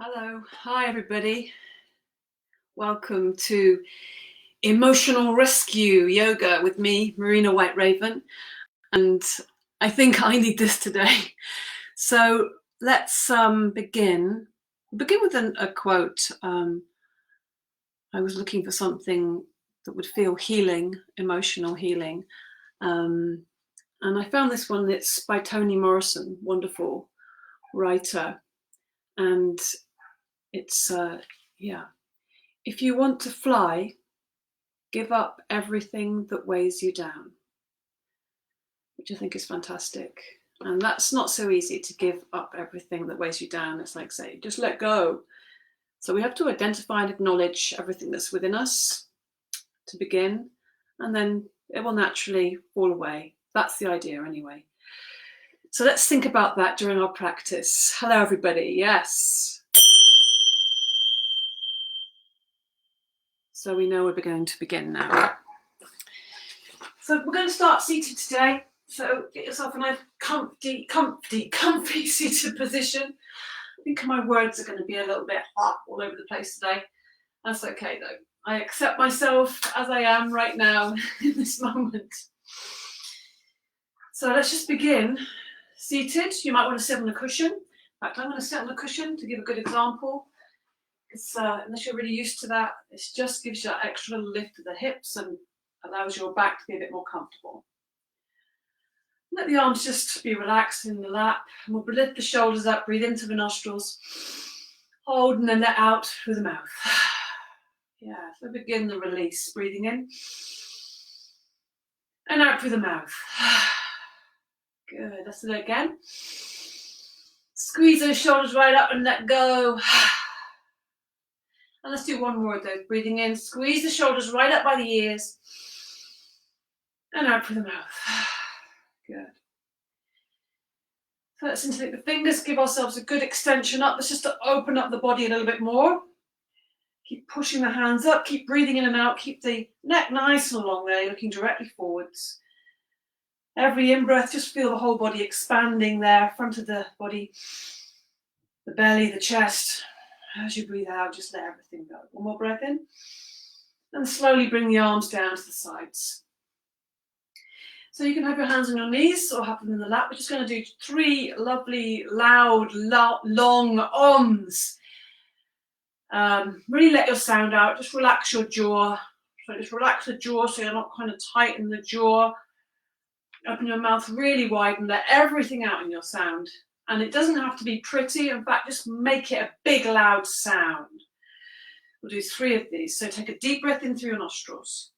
Hello, hi everybody. Welcome to Emotional Rescue Yoga with me, Marina White Raven, and I think I need this today. So let's begin. Begin with a quote. I was looking for something that would feel healing, emotional healing, and I found this one. It's by Toni Morrison, wonderful writer, and it's yeah. If you want to fly, give up everything that weighs you down, which I think is fantastic. And that's not so easy, to give up everything that weighs you down. It's like, say, just let go. So we have to identify and acknowledge everything that's within us to begin, and then it will naturally fall away. That's the idea anyway. So let's think about that during our practice. Hello, everybody. Yes. So we know we're going to begin now. So we're going to start seated today. So get yourself in a comfy seated position. I think my words are going to be a little bit hot all over the place today. That's okay though. I accept myself as I am right now in this moment. So let's just begin. Seated, you might want to sit on a cushion. In fact, I'm going to sit on a cushion to give a good example. It's, unless you're really used to that, it just gives you that extra lift of the hips and allows your back to be a bit more comfortable. Let the arms just be relaxed in the lap. And we'll lift the shoulders up, breathe into the nostrils, hold and then let out through the mouth. Yeah, so begin the release, breathing in and out through the mouth. Good, let's do it again. Squeeze those shoulders right up and let go. And let's do one more though, breathing in, squeeze the shoulders right up by the ears and out through the mouth. Good. So let's interlake the fingers, give ourselves a good extension up. Let's just open up the body a little bit more. Keep pushing the hands up, keep breathing in and out, keep the neck nice and long there, looking directly forwards. Every in-breath, just feel the whole body expanding there, front of the body, the belly, the chest. As you breathe out, just let everything go. One more breath in. And slowly bring the arms down to the sides. So you can have your hands on your knees or have them in the lap. We're just going to do 3 lovely, loud, long ohms. Really let your sound out. Just relax your jaw. So just relax the jaw so you're not kind of tight in the jaw. Open your mouth really wide and let everything out in your sound. And it doesn't have to be pretty. In fact, just make it a big, loud sound. We'll do 3 of these. So take a deep breath in through your nostrils.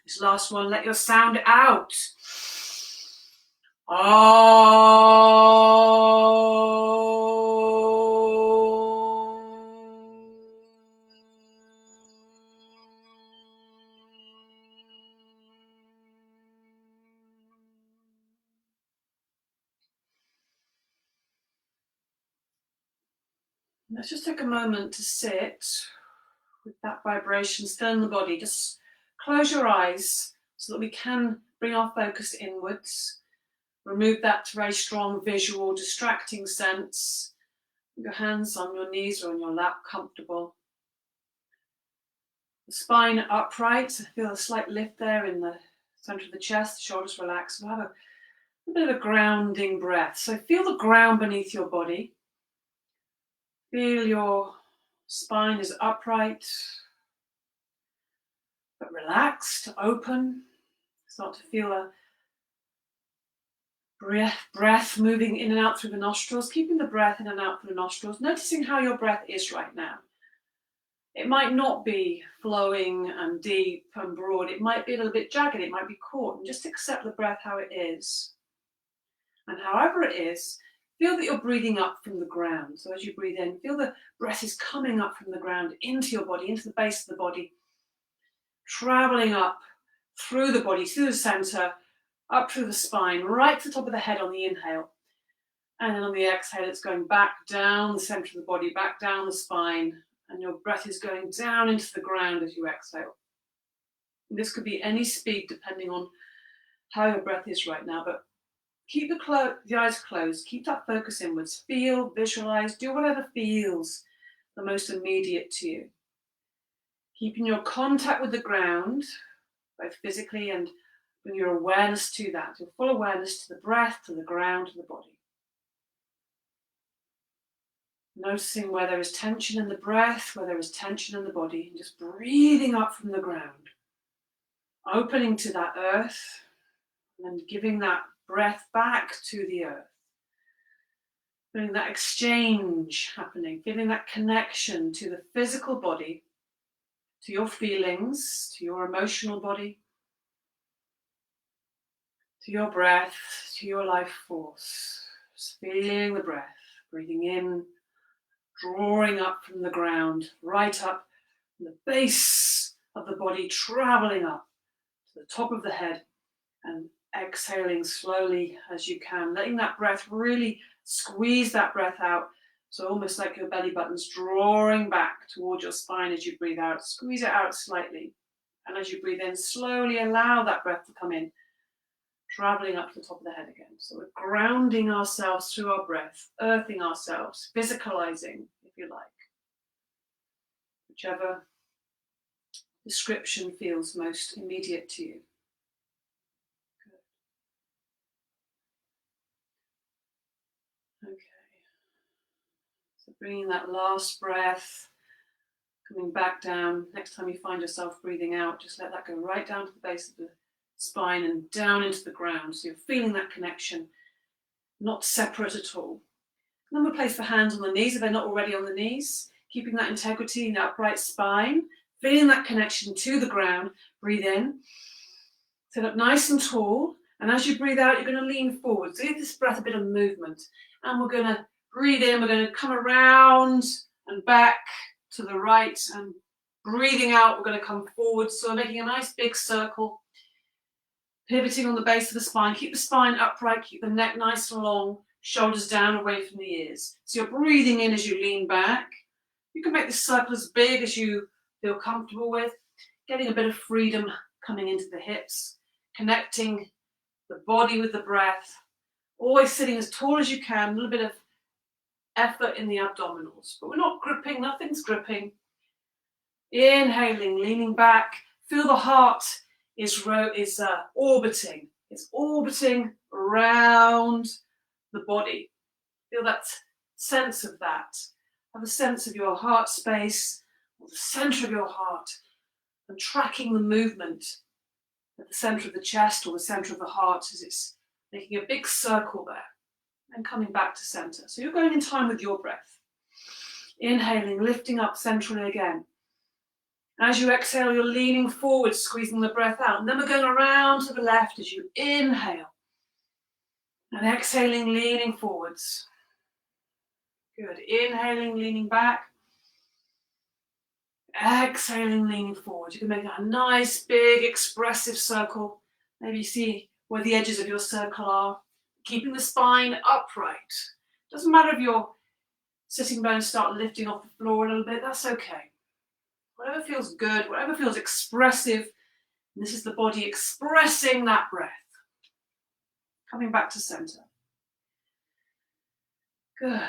This last one, let your sound out. Let's just take a moment to sit with that vibration still in the body. Just close your eyes so that we can bring our focus inwards. Remove that very strong visual, distracting sense. Your hands on your knees or on your lap, comfortable. The spine upright. Feel a slight lift there in the center of the chest. The shoulders relax. We'll have a bit of a grounding breath. So feel the ground beneath your body. Feel your spine is upright, but relaxed, open. Start to feel a breath moving in and out through the nostrils, keeping the breath in and out through the nostrils, noticing how your breath is right now. It might not be flowing and deep and broad. It might be a little bit jagged. It might be caught. And just accept the breath how it is. And however it is, Feel that you're breathing up from the ground. So as you breathe in, feel the breath is coming up from the ground into your body, into the base of the body, traveling up through the body, through the center, up through the spine, right to the top of the head on the inhale. And then on the exhale, it's going back down the center of the body, back down the spine, and your breath is going down into the ground as you exhale. And this could be any speed depending on how your breath is right now, but keep the eyes closed, keep that focus inwards, feel, visualize, do whatever feels the most immediate to you. Keeping your contact with the ground, both physically and bring your awareness to that, your full awareness to the breath, to the ground, to the body. Noticing where there is tension in the breath, where there is tension in the body, and just breathing up from the ground, opening to that earth, and then giving that breath back to the earth. Feeling that exchange happening, feeling that connection to the physical body, to your feelings, to your emotional body, to your breath, to your life force. Just feeling the breath, breathing in, drawing up from the ground, right up from the base of the body, traveling up to the top of the head, and exhaling slowly as you can, letting that breath really squeeze that breath out. So almost like your belly button's drawing back towards your spine as you breathe out. Squeeze it out slightly. And as you breathe in, slowly allow that breath to come in, traveling up to the top of the head again. So we're grounding ourselves through our breath, earthing ourselves, physicalizing, if you like. Whichever description feels most immediate to you. Okay. So bringing that last breath, coming back down. Next time you find yourself breathing out, just let that go right down to the base of the spine and down into the ground. So you're feeling that connection, not separate at all. And then we'll place the hands on the knees if they're not already on the knees, keeping that integrity in the upright spine, feeling that connection to the ground. Breathe in, sit up nice and tall. And as you breathe out, you're going to lean forward. So give this breath a bit of movement. And we're going to breathe in, we're going to come around and back to the right. And breathing out, we're going to come forward. So we're making a nice big circle, pivoting on the base of the spine. Keep the spine upright, keep the neck nice and long, shoulders down away from the ears. So you're breathing in as you lean back. You can make this circle as big as you feel comfortable with, getting a bit of freedom coming into the hips, connecting the body with the breath, always sitting as tall as you can, a little bit of effort in the abdominals, but we're not gripping, nothing's gripping. Inhaling, leaning back, feel the heart is orbiting. It's orbiting around the body. Feel that sense of that. Have a sense of your heart space, or the center of your heart, and tracking the movement at the center of the chest or the center of the heart as it's making a big circle there and coming back to center. So you're going in time with your breath. Inhaling, lifting up centrally again. As you exhale, you're leaning forward, squeezing the breath out. And then we're going around to the left as you inhale. And exhaling, leaning forwards. Good. Inhaling, leaning back. Exhaling, leaning forward. You can make a nice, big, expressive circle. Maybe you see where the edges of your circle are. Keeping the spine upright. Doesn't matter if your sitting bones start lifting off the floor a little bit. That's okay. Whatever feels good, whatever feels expressive. And this is the body expressing that breath. Coming back to center. Good.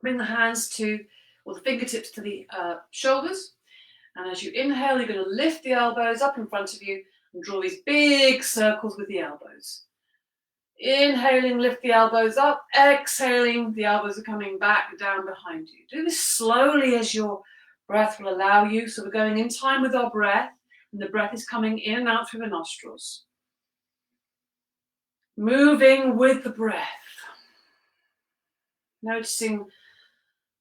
Bring the hands or the fingertips to the shoulders. And as you inhale, you're going to lift the elbows up in front of you and draw these big circles with the elbows. Inhaling, lift the elbows up. Exhaling, the elbows are coming back down behind you. Do this slowly as your breath will allow you. So we're going in time with our breath, and the breath is coming in and out through the nostrils. Moving with the breath. Noticing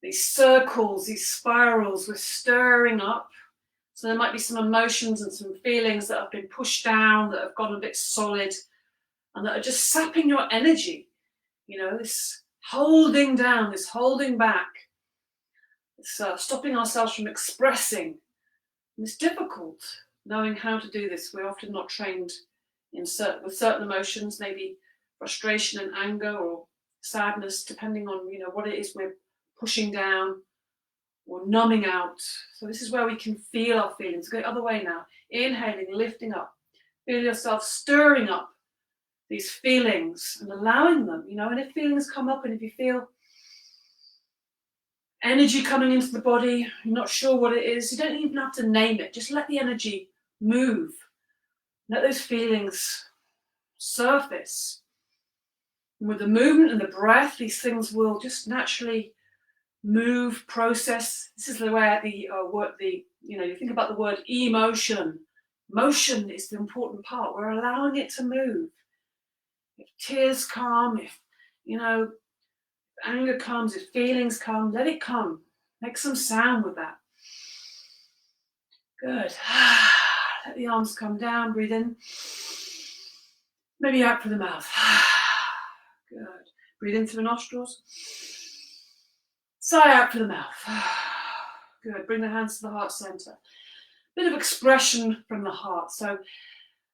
these circles, these spirals, we're stirring up. So there might be some emotions and some feelings that have been pushed down, that have gone a bit solid, and that are just sapping your energy. this holding down, this holding back, this stopping ourselves from expressing. And it's difficult knowing how to do this. We're often not trained with certain emotions, maybe frustration and anger or sadness, depending on what it is we're pushing down or numbing out. So this is where we can feel our feelings. Go the other way now. Inhaling, lifting up. Feel yourself stirring up these feelings and allowing them, and if feelings come up and if you feel energy coming into the body, you're not sure what it is, you don't even have to name it. Just let the energy move. Let those feelings surface. And with the movement and the breath, these things will just naturally move, process. This is where you think about the word emotion. Motion is the important part. We're allowing it to move. If tears come, if anger comes, if feelings come, let it come. Make some sound with that. Good. Let the arms come down, breathe in. Maybe out through the mouth. Good. Breathe in through the nostrils. Sigh out through the mouth. Good. Bring the hands to the heart center. Bit of expression from the heart. So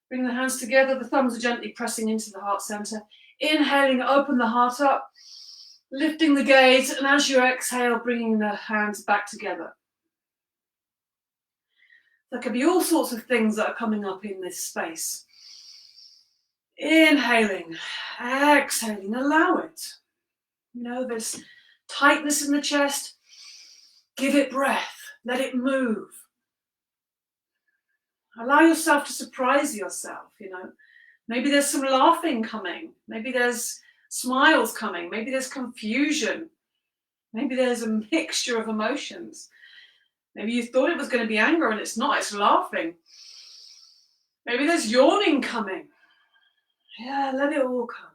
bring the hands together. The thumbs are gently pressing into the heart center. Inhaling, open the heart up. Lifting the gaze, and as you exhale, bringing the hands back together. There could be all sorts of things that are coming up in this space. Inhaling, exhaling, allow it. There's tightness in the chest. Give it breath. Let it move. Allow yourself to surprise yourself, Maybe there's some laughing coming. Maybe there's smiles coming. Maybe there's confusion. Maybe there's a mixture of emotions. Maybe you thought it was going to be anger and it's not, it's laughing. Maybe there's yawning coming. Yeah, let it all come.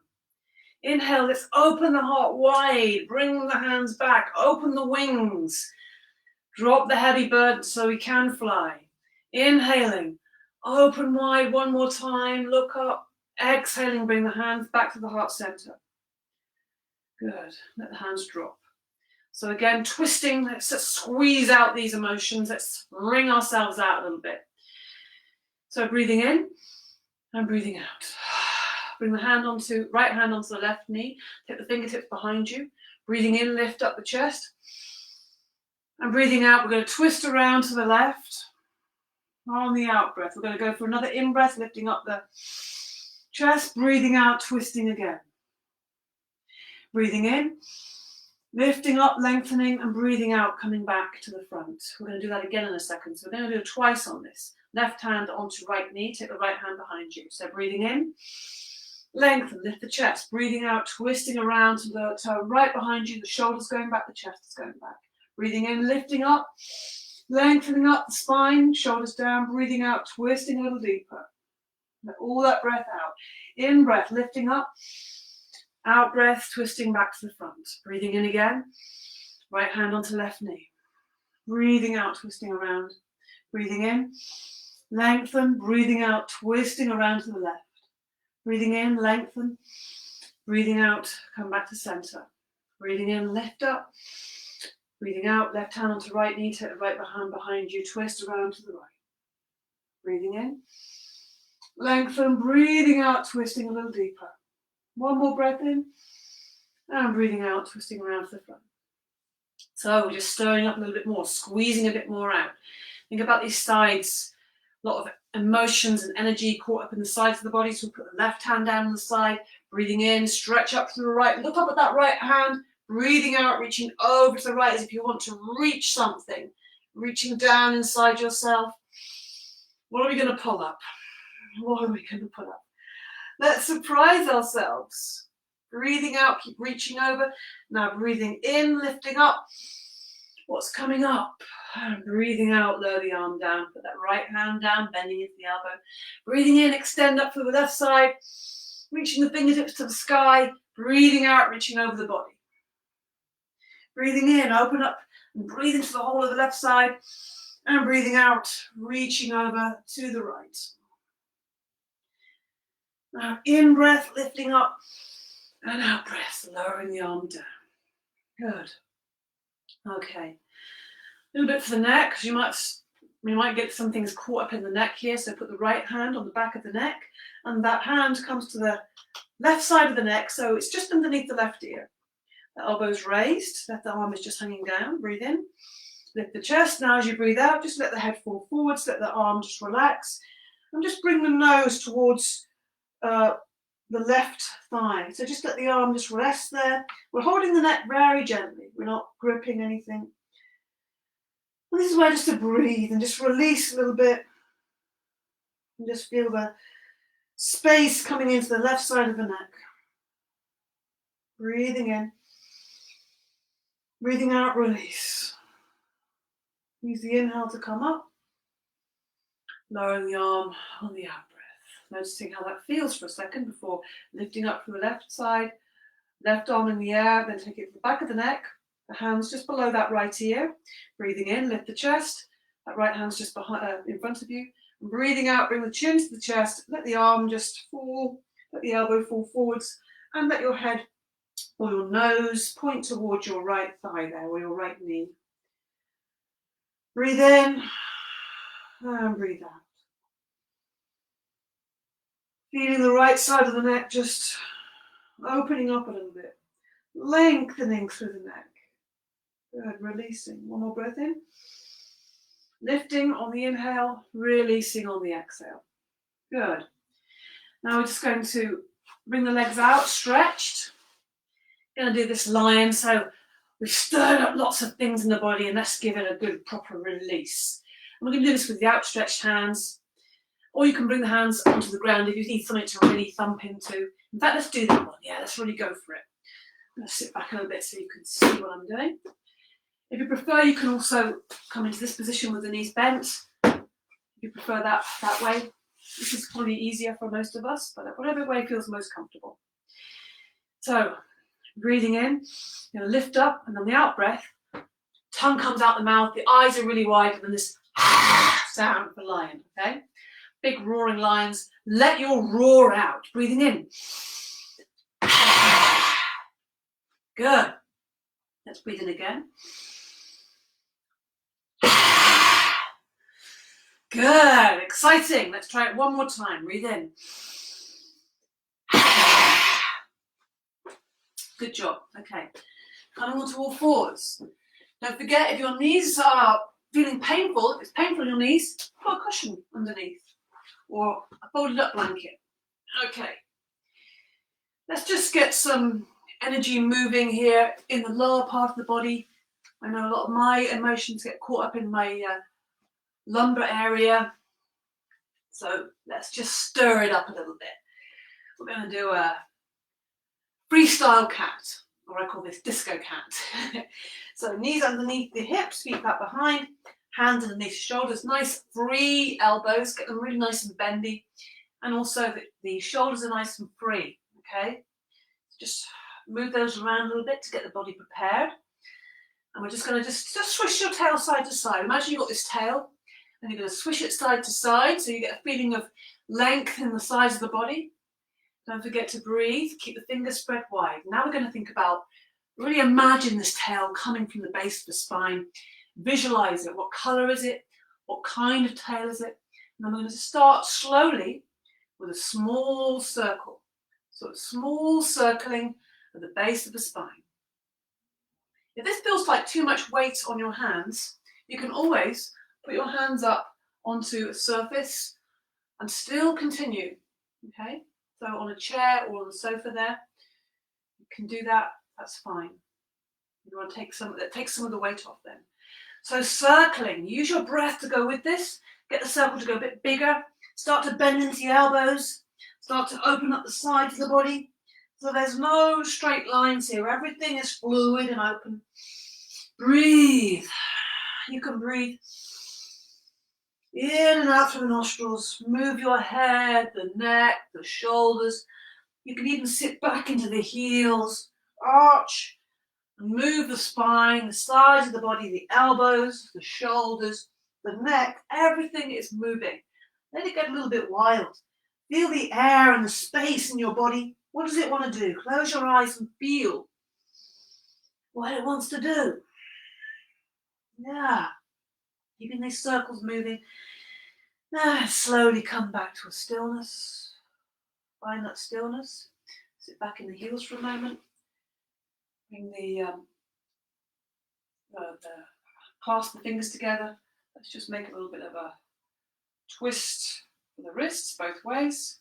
Inhale, let's open the heart wide. Bring the hands back. Open the wings. Drop the heavy burden so we can fly. Inhaling, open wide one more time. Look up. Exhaling, bring the hands back to the heart center. Good. Let the hands drop. So again, twisting, let's just squeeze out these emotions. Let's wring ourselves out a little bit. So breathing in and breathing out. Bring the right hand onto the left knee. Take the fingertips behind you. Breathing in, lift up the chest. And breathing out, we're going to twist around to the left. On the out breath, we're going to go for another in breath, lifting up the chest. Breathing out, twisting again. Breathing in. Lifting up, lengthening, and breathing out, coming back to the front. We're going to do that again in a second. So we're going to do it twice on this. Left hand onto right knee, take the right hand behind you. So breathing in, lengthen, lift the chest. Breathing out, twisting around to the toe right behind you, the shoulders going back, the chest is going back. Breathing in, lifting up, lengthening up the spine, shoulders down. Breathing out, twisting a little deeper. Let all that breath out. In breath, lifting up. Out breath, twisting back to the front. Breathing in again. Right hand onto left knee. Breathing out, twisting around. Breathing in. Lengthen. Breathing out, twisting around to the left. Breathing in, lengthen. Breathing out, come back to center. Breathing in, lift up. Breathing out, left hand onto right knee. Take the right hand behind you. Twist around to the right. Breathing in. Lengthen. Breathing out, twisting a little deeper. One more breath in, and breathing out, twisting around to the front. So we're just stirring up a little bit more, squeezing a bit more out. Think about these sides, a lot of emotions and energy caught up in the sides of the body. So we'll put the left hand down on the side, breathing in, stretch up to the right, look up at that right hand, breathing out, reaching over to the right as if you want to reach something, reaching down inside yourself. What are we going to pull up? What are we going to pull up? Let's surprise ourselves. Breathing out, keep reaching over. Now breathing in, lifting up. What's coming up? And breathing out, lower the arm down. Put that right hand down, bending into the elbow. Breathing in, extend up to the left side. Reaching the fingertips to the sky. Breathing out, reaching over the body. Breathing in, open up and breathe into the whole of the left side. And breathing out, reaching over to the right. Now in breath, lifting up, And out breath, lowering the arm down. Good. Okay. A little bit for the neck, because you might get some things caught up in the neck here. So put the right hand on the back of the neck, and that hand comes to the left side of the neck, so it's just underneath the left ear. The elbow's raised, left arm is just hanging down. Breathe in, lift the chest. Now as you breathe out, just let the head fall forwards, let the arm just relax, and just bring the nose towards the left thigh. So just let the arm just rest there. We're holding the neck very gently. We're not gripping anything. And this is where just to breathe and just release a little bit. And just feel the space coming into the left side of the neck. Breathing in. Breathing out, release. Use the inhale to come up. Lowering the arm on the out breath. Noticing how that feels for a second before lifting up from the left side, left arm in the air, then take it to the back of the neck, the hands just below that right ear. Breathing in, lift the chest, that right hand's just behind, in front of you. And breathing out, bring the chin to the chest, let the arm just fall, let the elbow fall forwards, and let your head or your nose point towards your right thigh there, or your right knee. Breathe in, and breathe out. Feeling the right side of the neck just opening up a little bit, lengthening through the neck. Good, releasing. One more breath in. Lifting on the inhale, releasing on the exhale. Good. Now we're just going to bring the legs out, stretched. Going to do this lion, so we've stirred up lots of things in the body, and let's give it a good proper release. And we're going to do this with the outstretched hands. Or you can bring the hands onto the ground if you need something to really thump into. In fact, let's do that one. Yeah, let's really go for it. I'm going to sit back a little bit so you can see what I'm doing. If you prefer, you can also come into this position with the knees bent. If you prefer that way. This is probably easier for most of us, but whatever way feels most comfortable. So, breathing in, you're going to lift up, and on the out breath, tongue comes out the mouth, the eyes are really wide, and then this sound for lion, okay? Big roaring lions. Let your roar out. Breathing in. Good. Let's breathe in again. Good. Exciting. Let's try it one more time. Breathe in. Good job. Okay. Coming onto all fours. Don't forget, if your knees are feeling painful, if it's painful in your knees, put a cushion underneath. Or a folded up blanket. Okay. Let's just get some energy moving here in the lower part of the body. I know a lot of my emotions get caught up in my lumbar area. So let's just stir it up a little bit. We're going to do a freestyle cat, or I call this disco cat. So knees underneath the hips, feet back behind. Hands underneath shoulders, nice free elbows, get them really nice and bendy. And also the shoulders are nice and free, okay? Just move those around a little bit to get the body prepared. And we're just going to just swish your tail side to side. Imagine you've got this tail, and you're going to swish it side to side, so you get a feeling of length in the sides of the body. Don't forget to breathe, keep the fingers spread wide. Now we're going to think about, really imagine this tail coming from the base of the spine. Visualize it. What color is it? What kind of tail is it? And I'm going to start slowly with a small circle. So a small circling at the base of the spine. If this feels like too much weight on your hands, you can always put your hands up onto a surface and still continue. Okay? So on a chair or on the sofa there, you can do that. That's fine. You want to take some of the weight off then. So circling, use your breath to go with this. Get the circle to go a bit bigger. Start to bend into your elbows. Start to open up the sides of the body. So there's no straight lines here. Everything is fluid and open. Breathe. You can breathe in and out through the nostrils. Move your head, the neck, the shoulders. You can even sit back into the heels. Arch. Move the spine, the sides of the body, the elbows, the shoulders, the neck, everything is moving. Let it get a little bit wild. Feel the air and the space in your body. What does it want to do? Close your eyes and feel what it wants to do. Yeah. Keeping these circles moving. Slowly come back to a stillness. Find that stillness. Sit back in the heels for a moment. Bring the clasp the fingers together. Let's just make a little bit of a twist for the wrists both ways.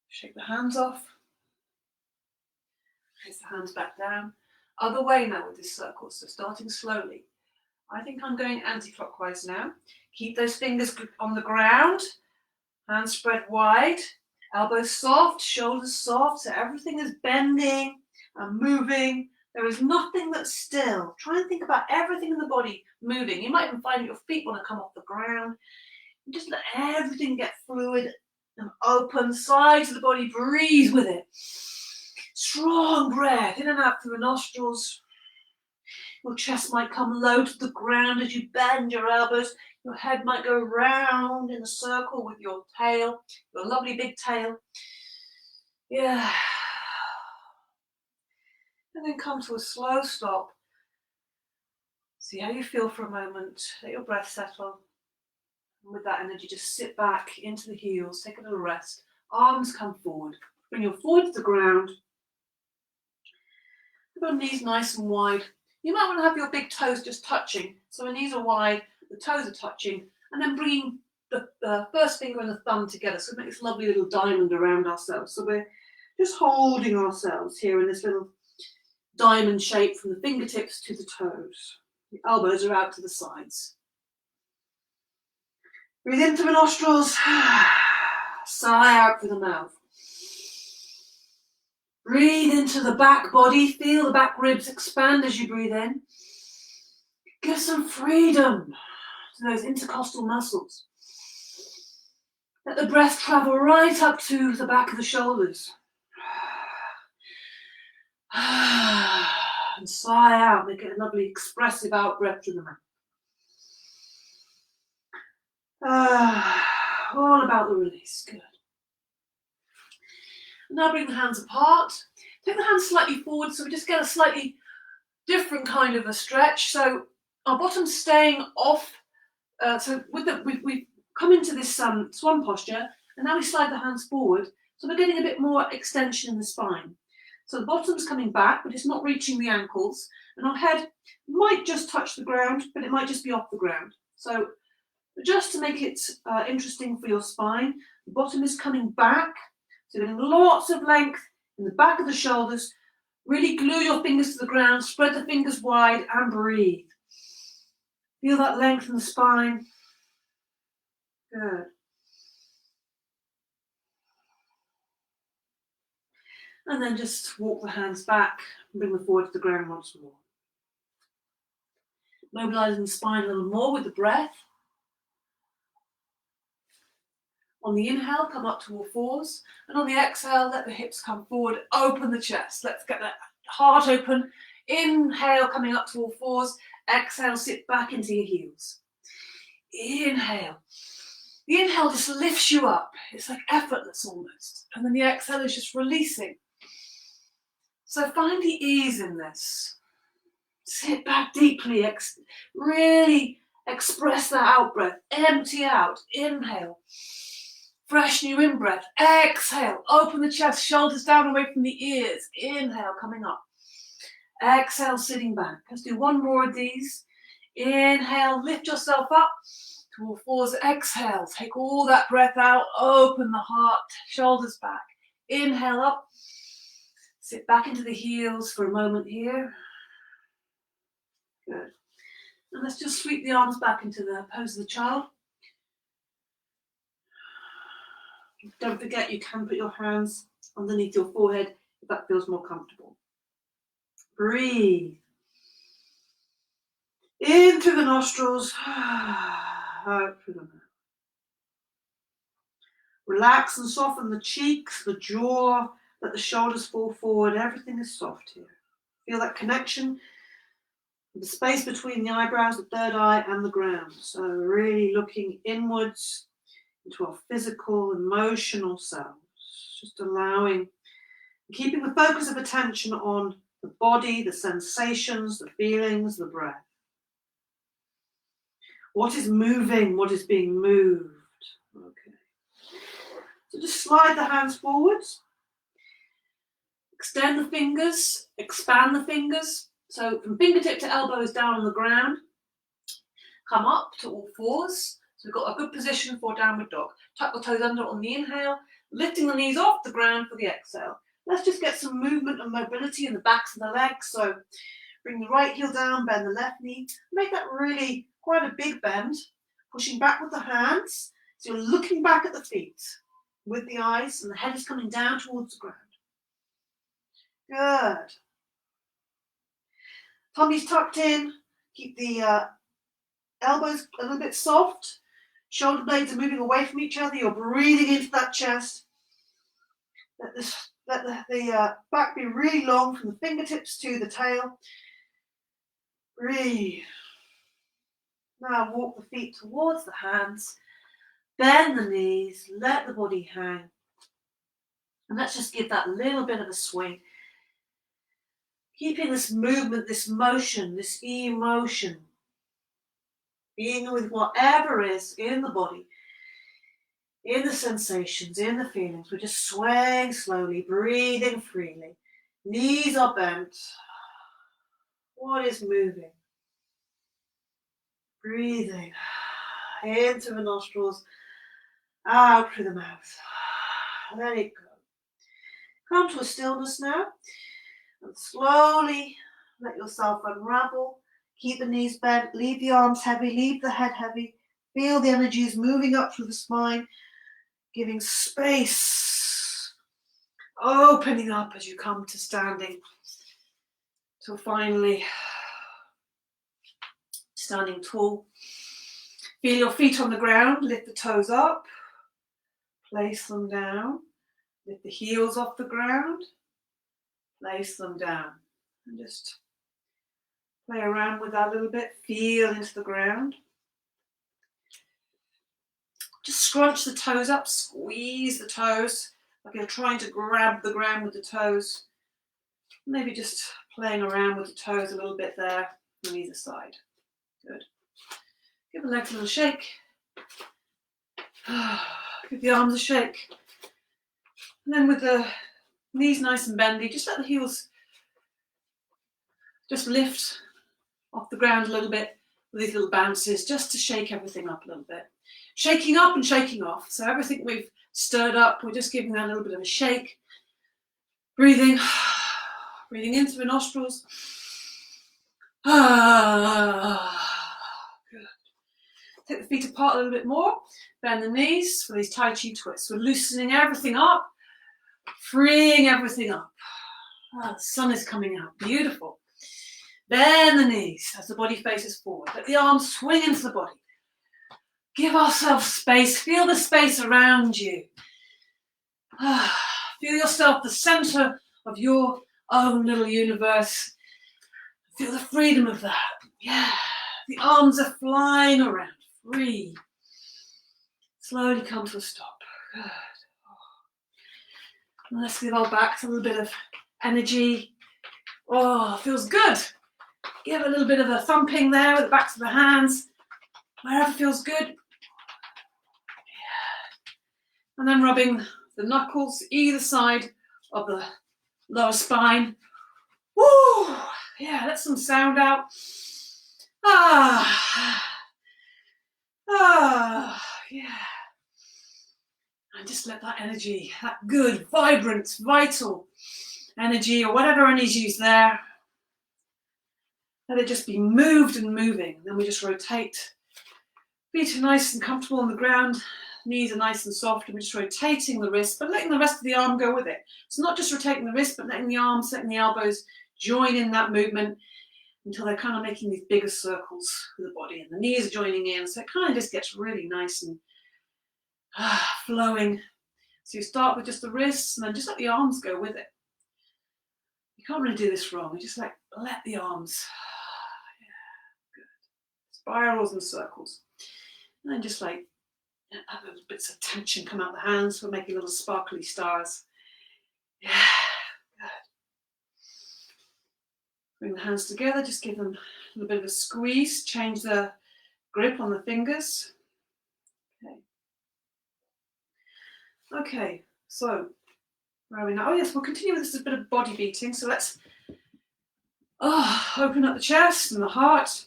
Shake the hands off. Place the hands back down. Other way now with this circle, so starting slowly. I think I'm going anti-clockwise now. Keep those fingers on the ground. Hands spread wide. Elbows soft, shoulders soft, so everything is bending and moving. There is nothing that's still. Try and think about everything in the body moving. You might even find that your feet want to come off the ground. And just let everything get fluid and open. Sides of the body, breathe with it. Strong breath in and out through the nostrils. Your chest might come low to the ground as you bend your elbows. Your head might go round in a circle with your tail, your lovely big tail. Yeah. And then come to a slow stop. See how you feel for a moment. Let your breath settle. And with that energy, just sit back into the heels. Take a little rest. Arms come forward. Bring your forward to the ground. Your knees nice and wide. You might want to have your big toes just touching. So the knees are wide, the toes are touching, and then bringing the first finger and the thumb together. So it makes a lovely little diamond around ourselves. So we're just holding ourselves here in this little diamond shape from the fingertips to the toes. The elbows are out to the sides. Breathe in through the nostrils. Sigh out through the mouth. Breathe into the back body. Feel the back ribs expand as you breathe in. Give some freedom to those intercostal muscles. Let the breath travel right up to the back of the shoulders. And sigh out. Make it a lovely expressive out breath through the mouth. All about the release. Good. Now bring the hands apart. Take the hands slightly forward so we just get a slightly different kind of a stretch. So our bottom's staying off. So we've come into this swan posture, and now we slide the hands forward. So we're getting a bit more extension in the spine. So the bottom's coming back, but it's not reaching the ankles. And our head might just touch the ground, but it might just be off the ground. So just to make it interesting for your spine, the bottom is coming back. So getting lots of length in the back of the shoulders. Really glue your fingers to the ground, spread the fingers wide and breathe. Feel that length in the spine. Good. And then just walk the hands back and bring them forward to the ground once more. Mobilizing the spine a little more with the breath. On the inhale, come up to all fours. And on the exhale, let the hips come forward. Open the chest. Let's get that heart open. Inhale, coming up to all fours. Exhale, sit back into your heels. Inhale. The inhale just lifts you up. It's like effortless almost. And then the exhale is just releasing. So find the ease in this. Sit back deeply. Really express that out breath. Empty out. Inhale. Fresh new in breath. Exhale. Open the chest. Shoulders down away from the ears. Inhale. Coming up. Exhale. Sitting back. Let's do one more of these. Inhale. Lift yourself up. To all fours. Exhale. Take all that breath out. Open the heart. Shoulders back. Inhale up. Sit back into the heels for a moment here. Good. And let's just sweep the arms back into the pose of the child. Don't forget you can put your hands underneath your forehead if that feels more comfortable. Breathe. In through the nostrils, out through the mouth. Relax and soften the cheeks, the jaw, let the shoulders fall forward. Everything is soft here. Feel that connection, the space between the eyebrows, the third eye, and the ground. So really looking inwards into our physical, emotional selves. Just allowing, keeping the focus of attention on the body, the sensations, the feelings, the breath. What is moving? What is being moved? Okay. So just slide the hands forwards. Extend the fingers, expand the fingers. So from fingertip to elbows down on the ground. Come up to all fours. So we've got a good position for downward dog. Tuck the toes under on the inhale, lifting the knees off the ground for the exhale. Let's just get some movement and mobility in the backs of the legs. So bring the right heel down, bend the left knee. Make that really quite a big bend. Pushing back with the hands. So you're looking back at the feet with the eyes, and the head is coming down towards the ground. Good. Tummy's tucked in. Keep the elbows a little bit soft. Shoulder blades are moving away from each other. You're breathing into that chest. Let the back be really long from the fingertips to the tail. Breathe. Now walk the feet towards the hands. Bend the knees. Let the body hang. And let's just give that little bit of a swing. Keeping this movement, this motion, this emotion. Being with whatever is in the body, in the sensations, in the feelings. We're just swaying slowly, breathing freely. Knees are bent. What is moving? Breathing into the nostrils, out through the mouth. Let it go. Come to a stillness now, and slowly let yourself unravel. Keep the knees bent, leave the arms heavy, leave the head heavy. Feel the energies moving up through the spine, giving space, opening up as you come to standing, till finally standing tall. Feel your feet on the ground, lift the toes up, place them down, lift the heels off the ground, place them down, and just play around with that a little bit, feel into the ground. Just scrunch the toes up, squeeze the toes, like you're trying to grab the ground with the toes. Maybe just playing around with the toes a little bit there on either side. Good. Give the legs a little shake. Give the arms a shake. And then with the knees nice and bendy, just let the heels just lift off the ground a little bit with these little bounces, just to shake everything up a little bit. Shaking up and shaking off. So everything we've stirred up, we're just giving that a little bit of a shake. Breathing into the nostrils. Good. Take the feet apart a little bit more. Bend the knees for these Tai Chi twists. We're loosening everything up, freeing everything up. The sun is coming out. Beautiful. Bend the knees as the body faces forward. Let the arms swing into the body. Give ourselves space. Feel the space around you. Feel yourself the center of your own little universe. Feel the freedom of that. Yeah. The arms are flying around. Free. Slowly come to a stop. Good. And let's give our backs a little bit of energy. Oh, feels good. Give a little bit of a thumping there with the backs of the hands. Wherever feels good. And then rubbing the knuckles either side of the lower spine. Woo! Yeah, let some sound out. Yeah. And just let that energy, that good, vibrant, vital energy, or whatever energy is there, let it just be moved and moving. Then we just rotate. Feet are nice and comfortable on the ground. Knees are nice and soft, and we're just rotating the wrist, but letting the rest of the arm go with it. So not just rotating the wrist, but letting the arms, letting the elbows join in that movement until they're kind of making these bigger circles with the body, and the knees are joining in. So it kind of just gets really nice and flowing. So you start with just the wrists, and then just let the arms go with it. You can't really do this wrong. You just let the arms, yeah, good. Spirals and circles. And then just Let those bits of tension come out the hands. We're making little sparkly stars. Yeah, good. Bring the hands together, just give them a little bit of a squeeze, change the grip on the fingers. Okay, so where are we now? Oh yes, we'll continue with this bit of body beating. So let's open up the chest and the heart.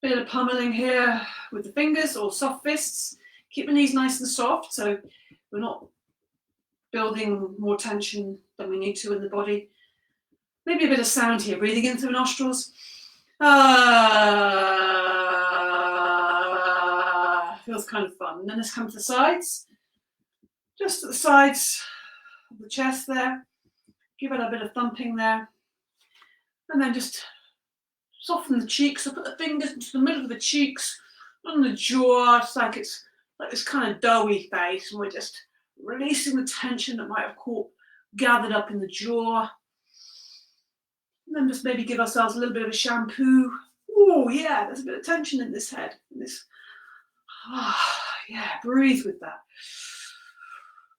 Bit of pummeling here with the fingers or soft fists. Keep the knees nice and soft so we're not building more tension than we need to in the body. Maybe a bit of sound here, breathing in through the nostrils. Feels kind of fun. And then let's come to the sides. Just at the sides of the chest there. Give it a bit of thumping there. And then just soften the cheeks. So put the fingers into the middle of the cheeks, on the jaw. It's like this kind of doughy face, and we're just releasing the tension that might have gathered up in the jaw. And then just maybe give ourselves a little bit of a shampoo. Oh yeah, there's a bit of tension in this head. Yeah, breathe with that.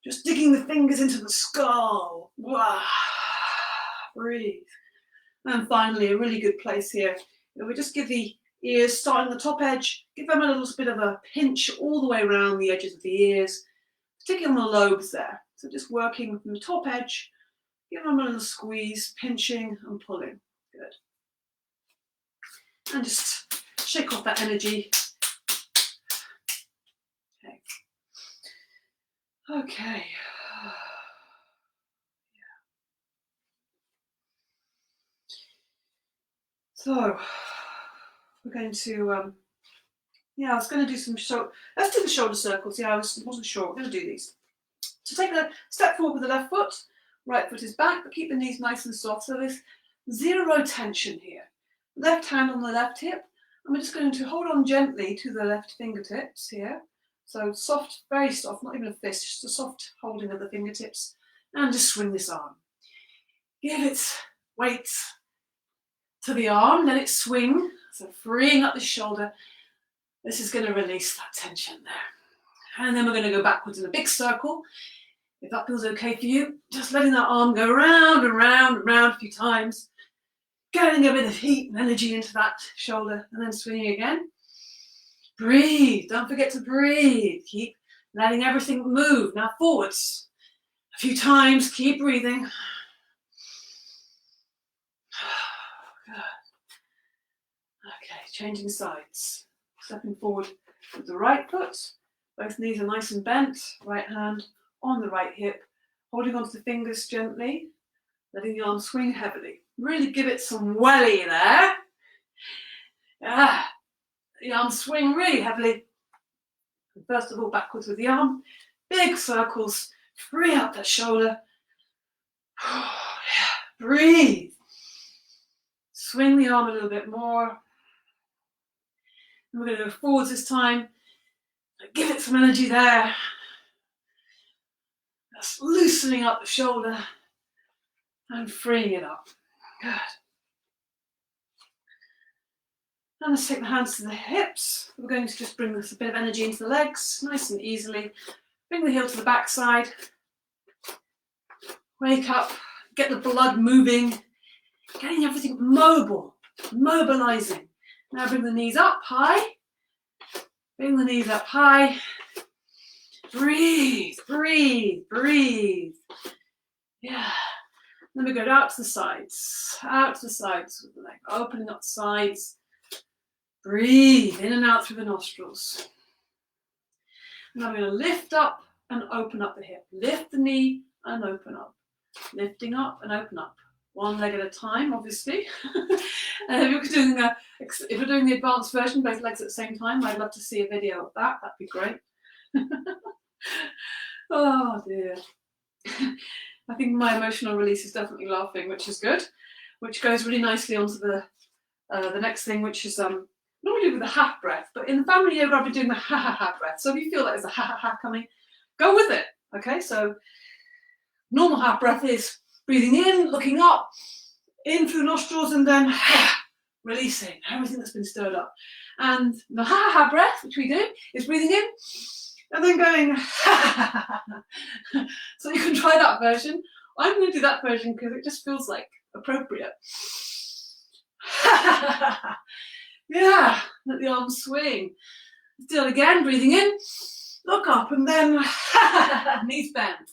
Just digging the fingers into the skull. Breathe. And finally, a really good place here. We just give the ears, starting the top edge, give them a little bit of a pinch all the way around the edges of the ears, particularly on the lobes there. So just working from the top edge, give them a little squeeze, pinching and pulling. Good. And just shake off that energy. Okay. So we're going to, I was going to do some let's do the shoulder circles. Yeah, I wasn't sure. We're going to do these. So take a step forward with the left foot. Right foot is back, but keep the knees nice and soft. So there's zero tension here. Left hand on the left hip. And we're just going to hold on gently to the left fingertips here. So soft, very soft, not even a fist, just a soft holding of the fingertips. And just swing this arm. Give it weight to the arm, let it swing. So freeing up the shoulder. This is going to release that tension there. And then we're going to go backwards in a big circle. If that feels okay for you, just letting that arm go round and round and round a few times. Getting a bit of heat and energy into that shoulder and then swinging again. Breathe, don't forget to breathe. Keep letting everything move. Now forwards. A few times, keep breathing. Good. Okay, changing sides. Stepping forward with the right foot. Both knees are nice and bent. Right hand on the right hip. Holding onto the fingers gently. Letting the arm swing heavily. Really give it some welly there. The arm swing really heavily. And first of all, backwards with the arm. Big circles. Free up that shoulder. Breathe. Swing the arm a little bit more. And we're going to go forwards this time. Give it some energy there. That's loosening up the shoulder and freeing it up. Good. And let's take the hands to the hips. We're going to just bring this a bit of energy into the legs, nice and easily. Bring the heel to the backside. Wake up, get the blood moving, getting everything mobile, mobilizing. Now bring the knees up high. Bring the knees up high. Breathe, breathe, breathe. Yeah. Then we go out to the sides with the leg, opening up the sides. Breathe in and out through the nostrils. And I'm going to lift up and open up the hip. Lift the knee and open up. Lifting up and open up. One leg at a time, obviously. And if you're doing the advanced version, both legs at the same time, I'd love to see a video of that. That'd be great. Oh dear. I think my emotional release is definitely laughing, which is good. Which goes really nicely onto the next thing, which is normally with the half breath, but in the family yoga I've been doing the ha ha ha breath. So if you feel that there's a ha ha ha coming, go with it. Okay, so normal half breath is breathing in, looking up, in through nostrils, and then releasing everything that's been stirred up. And the ha ha ha breath, which we do, is breathing in, And then going, so you can try that version. I'm going to do that version because it just feels like appropriate. Yeah, let the arms swing. Let's do it again, breathing in, look up, and then knees bend.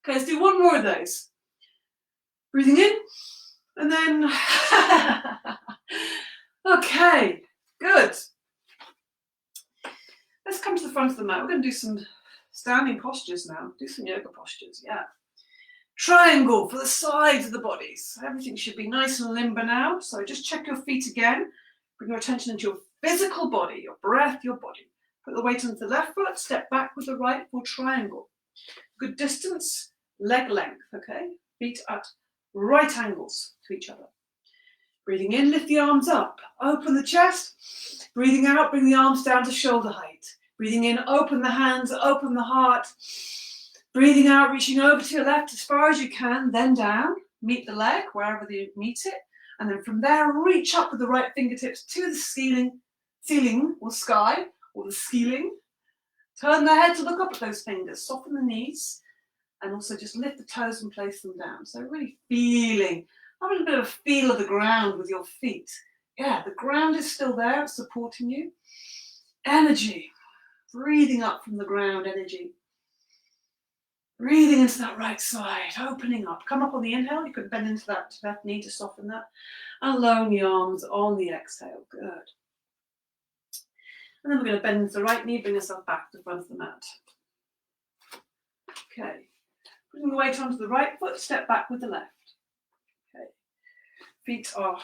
Okay, let's do one more of those. Breathing in, and then, okay, good. Let's come to the front of the mat. We're going to do some standing postures now. Do some yoga postures, yeah. Triangle for the sides of the bodies. Everything should be nice and limber now. So just check your feet again. Bring your attention into your physical body, your breath, your body. Put the weight onto the left foot, step back with the right for triangle. Good distance, leg length, okay? Feet at right angles to each other. Breathing in, lift the arms up, open the chest. Breathing out, bring the arms down to shoulder height. Breathing in, open the hands, open the heart. Breathing out, reaching over to your left as far as you can, then down. Meet the leg, wherever you meet it. And then from there, reach up with the right fingertips to the ceiling or sky, or the ceiling. Turn the head to look up at those fingers, soften the knees, and also just lift the toes and place them down. So really having a bit of a feel of the ground with your feet. Yeah, the ground is still there, it's supporting you. Energy, breathing up from the ground, energy. Breathing into that right side, opening up. Come up on the inhale, you could bend into that left knee to soften that. And lowering the arms on the exhale, good. And then we're going to bend into the right knee, bring yourself back to the front of the mat. Okay, putting the weight onto the right foot, step back with the left. Okay, feet are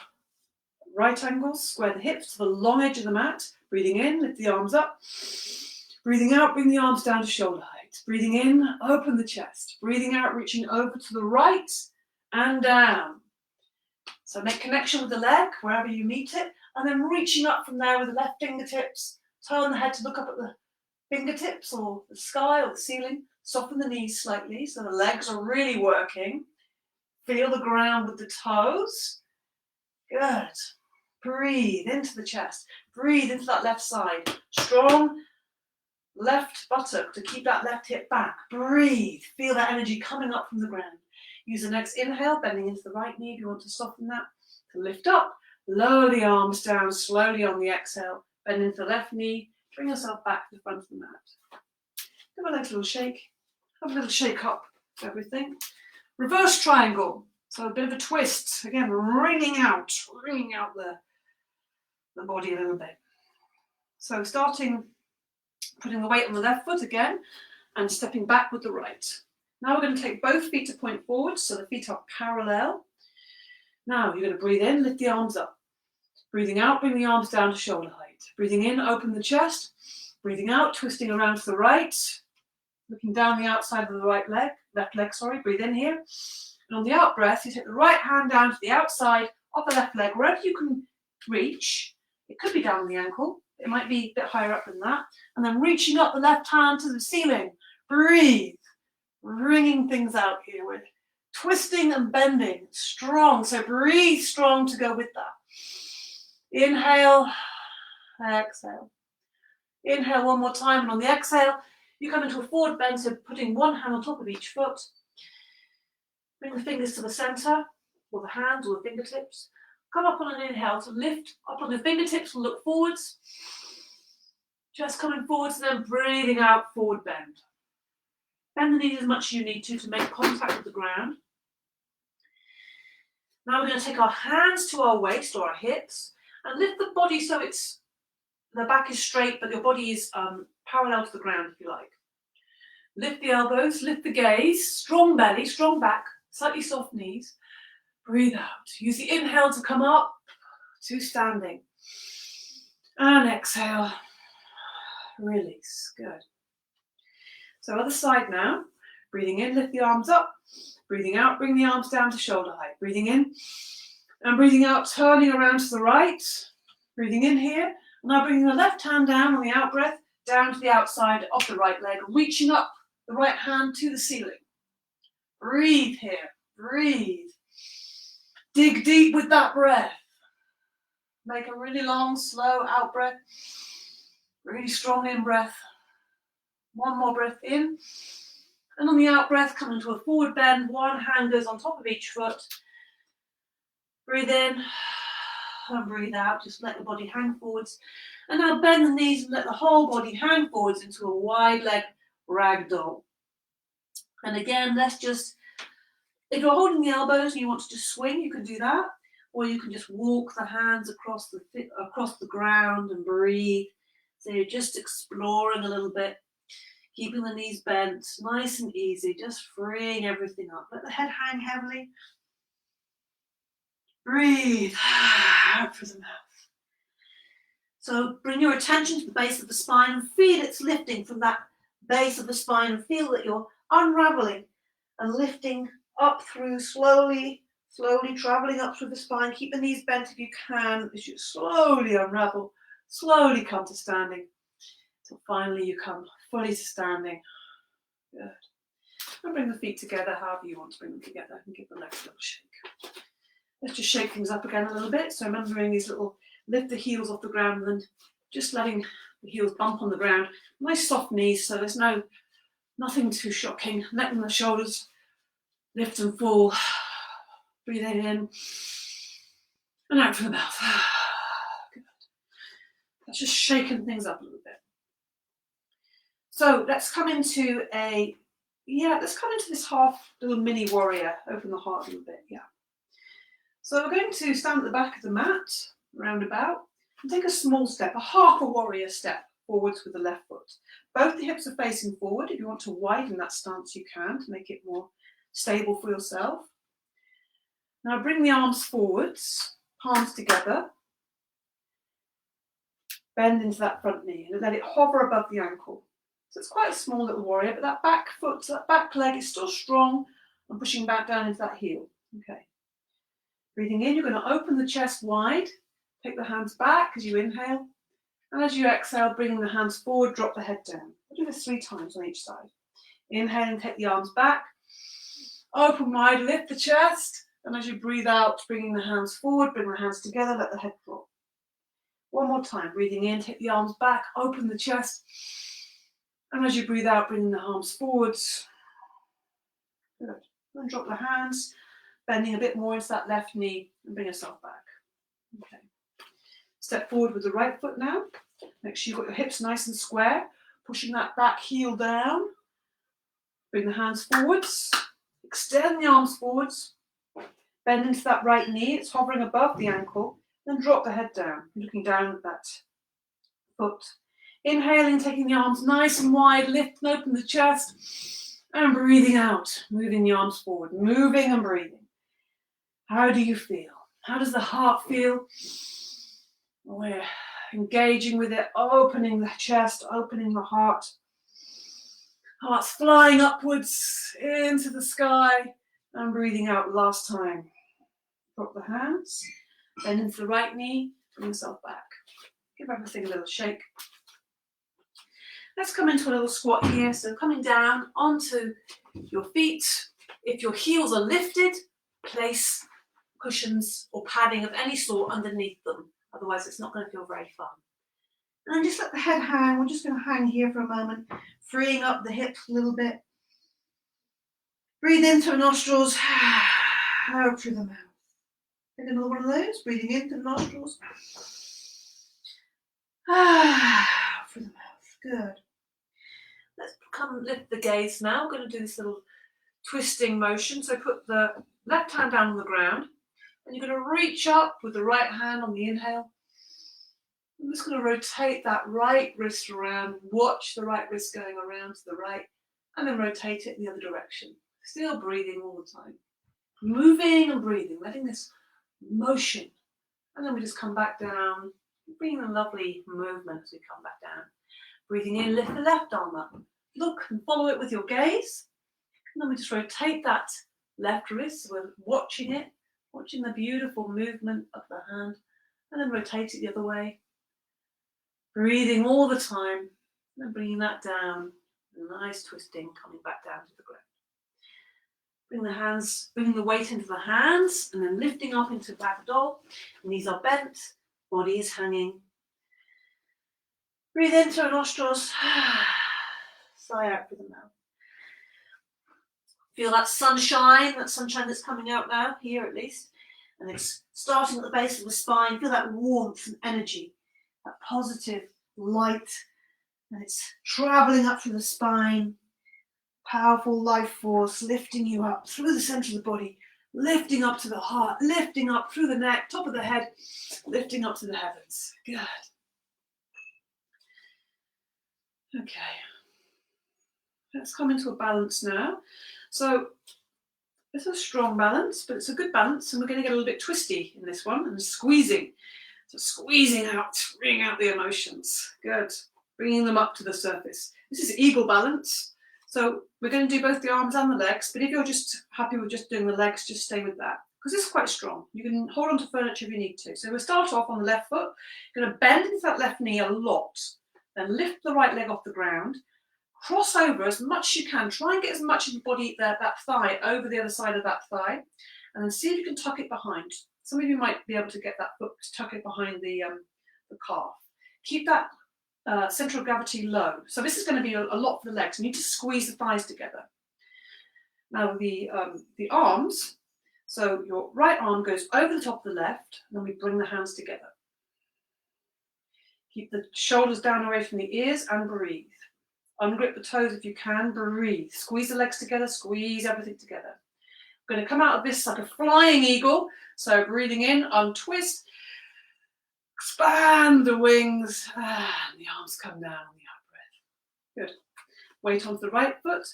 right angles, square the hips to the long edge of the mat. Breathing in, lift the arms up. Breathing out, bring the arms down to shoulder height. Breathing in, open the chest. Breathing out, reaching over to the right and down. So make connection with the leg, wherever you meet it, and then reaching up from there with the left fingertips. Turn the head to look up at the fingertips or the sky or the ceiling. Soften the knees slightly so the legs are really working. Feel the ground with the toes. Good. Breathe into the chest. Breathe into that left side. Strong left buttock to keep that left hip back. Breathe. Feel that energy coming up from the ground. Use the next inhale, bending into the right knee if you want to soften that. To lift up, lower the arms down slowly on the exhale. Bend into the left knee. Bring yourself back to the front of the mat. Give a little shake. Have a little shake up of everything. Reverse triangle. So a bit of a twist. Again, wringing out the body a little bit. So putting the weight on the left foot again and stepping back with the right. Now we're going to take both feet to point forward so the feet are parallel. Now you're going to breathe in, lift the arms up. Breathing out, bring the arms down to shoulder height. Breathing in, open the chest. Breathing out, twisting around to the right. Looking down the outside of the left leg, breathe in here. And on the out breath, you take the right hand down to the outside of the left leg, wherever you can reach. It could be down the ankle. It might be a bit higher up than that. And then reaching up the left hand to the ceiling. Breathe. Wringing things out here with twisting and bending. Strong. So breathe strong to go with that. Inhale. Exhale. Inhale one more time. And on the exhale, you come into a forward bend, so putting one hand on top of each foot. Bring the fingers to the center, or the hands, or the fingertips. Come up on an inhale to lift up on the fingertips and look forwards. Just coming forwards and then breathing out, forward bend. Bend the knees as much as you need to make contact with the ground. Now we're going to take our hands to our waist or our hips and lift the body so the back is straight, but your body is parallel to the ground, if you like. Lift the elbows, lift the gaze, strong belly, strong back, slightly soft knees. Breathe out. Use the inhale to come up to standing. And exhale. Release. Good. So other side now. Breathing in, lift the arms up. Breathing out, bring the arms down to shoulder height. Breathing in and breathing out, turning around to the right. Breathing in here. Now bringing the left hand down on the out breath, down to the outside of the right leg, reaching up the right hand to the ceiling. Breathe here. Breathe. Dig deep with that breath. Make a really long, slow out breath. Really strong in breath. One more breath in. And on the out breath, come into a forward bend. One hand goes on top of each foot. Breathe in and breathe out. Just let the body hang forwards. And now bend the knees and let the whole body hang forwards into a wide leg ragdoll. And again, let's just, if you're holding the elbows and you want to just swing, you can do that. Or you can just walk the hands across the ground and breathe. So you're just exploring a little bit, keeping the knees bent, nice and easy, just freeing everything up. Let the head hang heavily. Breathe out through the mouth. So bring your attention to the base of the spine and feel it's lifting from that base of the spine, and feel that you're unraveling and lifting up through slowly traveling up through the spine. Keep the knees bent if you can as you slowly unravel, slowly come to standing, till finally you come fully to standing. Good. And bring the feet together however you want to bring them together, and give the legs a little shake. Let's just shake things up again a little bit. So remembering these little, lift the heels off the ground and then just letting the heels bump on the ground. Nice soft knees, so there's nothing too shocking. Letting the shoulders lift and fall. Breathing in and out from the mouth. Good. That's just shaking things up a little bit. So let's come into this half little mini warrior. Open the heart a little bit, yeah. So we're going to stand at the back of the mat, roundabout, and take a small step, a half a warrior step forwards with the left foot. Both the hips are facing forward. If you want to widen that stance, you can, to make it more stable for yourself. Now bring the arms forwards, palms together. Bend into that front knee and let it hover above the ankle. So it's quite a small little warrior, but that back foot, that back leg is still strong and pushing back down into that heel. Okay. Breathing in, you're going to open the chest wide. Take the hands back as you inhale. And as you exhale, bringing the hands forward, drop the head down. We'll do this 3 times on each side. Inhale and take the arms back. Open wide, lift the chest. And as you breathe out, bringing the hands forward, bring the hands together, let the head drop. One more time, breathing in, take the arms back, open the chest. And as you breathe out, bringing the arms forwards. Good. And drop the hands, bending a bit more into that left knee and bring yourself back. Okay. Step forward with the right foot now. Make sure you've got your hips nice and square, pushing that back heel down. Bring the hands forwards, extend the arms forwards. Bend into that right knee, it's hovering above the ankle, then drop the head down, looking down at that foot. Inhaling, taking the arms nice and wide, lift and open the chest, and breathing out, moving the arms forward, moving and breathing. How do you feel? How does the heart feel? We're engaging with it, opening the chest, opening the heart. Heart's flying upwards into the sky, and breathing out last time. Drop the hands, bend into the right knee, bring yourself back. Give everything a little shake. Let's come into a little squat here. So coming down onto your feet. If your heels are lifted, place cushions or padding of any sort underneath them. Otherwise, it's not going to feel very fun. And then just let the head hang. We're just going to hang here for a moment, freeing up the hips a little bit. Breathe in through the nostrils, out through the mouth. Take another one of those, breathing in through the nostrils, out through the mouth. Good. Let's lift the gaze now. We're going to do this little twisting motion. So put the left hand down on the ground, and you're going to reach up with the right hand on the inhale. I'm just going to rotate that right wrist around, watch the right wrist going around to the right, and then rotate it in the other direction. Still breathing all the time. Moving and breathing, letting this motion. And then we just come back down, bringing a lovely movement as we come back down. Breathing in, lift the left arm up. Look and follow it with your gaze. And then we just rotate that left wrist. So we're watching it, watching the beautiful movement of the hand, and then rotate it the other way. Breathing all the time, and then bringing that down. Nice twisting, coming back down to the ground. Bring the hands, bringing the weight into the hands, and then lifting up into ragdoll. Knees are bent, body is hanging. Breathe in through nostrils, sigh out through the mouth. Feel that sunshine that's coming out now, here at least. And it's starting at the base of the spine. Feel that warmth and energy, that positive light. And it's traveling up through the spine. Powerful life force lifting you up through the center of the body, lifting up to the heart, lifting up through the neck, top of the head, lifting up to the heavens. Good. Okay. Let's come into a balance now. So it's a strong balance, but it's a good balance, and we're going to get a little bit twisty in this one and squeezing. So squeezing out, bringing out the emotions. Good. Bringing them up to the surface. This is eagle balance. So we're going to do both the arms and the legs, but if you're just happy with just doing the legs, just stay with that, because it's quite strong. You can hold on to furniture if you need to. So we'll start off on the left foot. You're going to bend into that left knee a lot, then lift the right leg off the ground, cross over as much as you can. Try and get as much of the body, that thigh, over the other side of that thigh, and then see if you can tuck it behind. Some of you might be able to get that foot to tuck it behind the calf. Keep that center of gravity low. So this is going to be a lot for the legs. You need to squeeze the thighs together. Now the arms, so your right arm goes over the top of the left, and then we bring the hands together. Keep the shoulders down away from the ears and breathe. Ungrip the toes if you can, breathe. Squeeze the legs together, squeeze everything together. We're going to come out of this like a flying eagle. So breathing in, untwist, expand the wings, and the arms come down on the out breath. Good. Weight onto the right foot,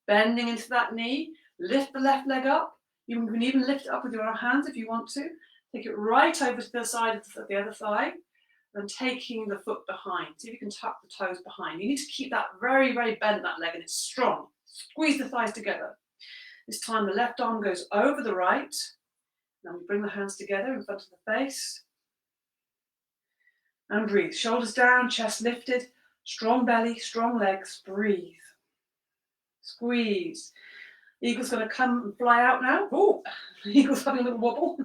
bending into that knee, lift the left leg up. You can even lift it up with your hands if you want to. Take it right over to the side of the other thigh, and taking the foot behind. See if you can tuck the toes behind. You need to keep that very, very bent, that leg, and it's strong. Squeeze the thighs together. This time the left arm goes over the right. Then we bring the hands together in front of the face. And breathe. Shoulders down, chest lifted. Strong belly, strong legs. Breathe. Squeeze. The eagle's going to come and fly out now. Oh, the eagle's having a little wobble.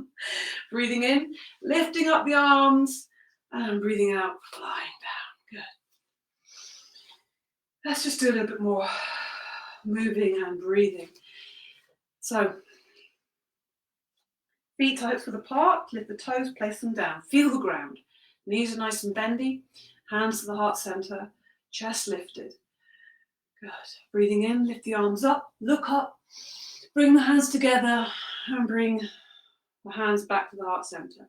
Breathing in, lifting up the arms. And breathing out, flying down. Good. Let's just do a little bit more moving and breathing. So, feet are width apart, lift the toes, place them down. Feel the ground. Knees are nice and bendy. Hands to the heart center. Chest lifted. Good. Breathing in, lift the arms up, look up. Bring the hands together and bring the hands back to the heart center.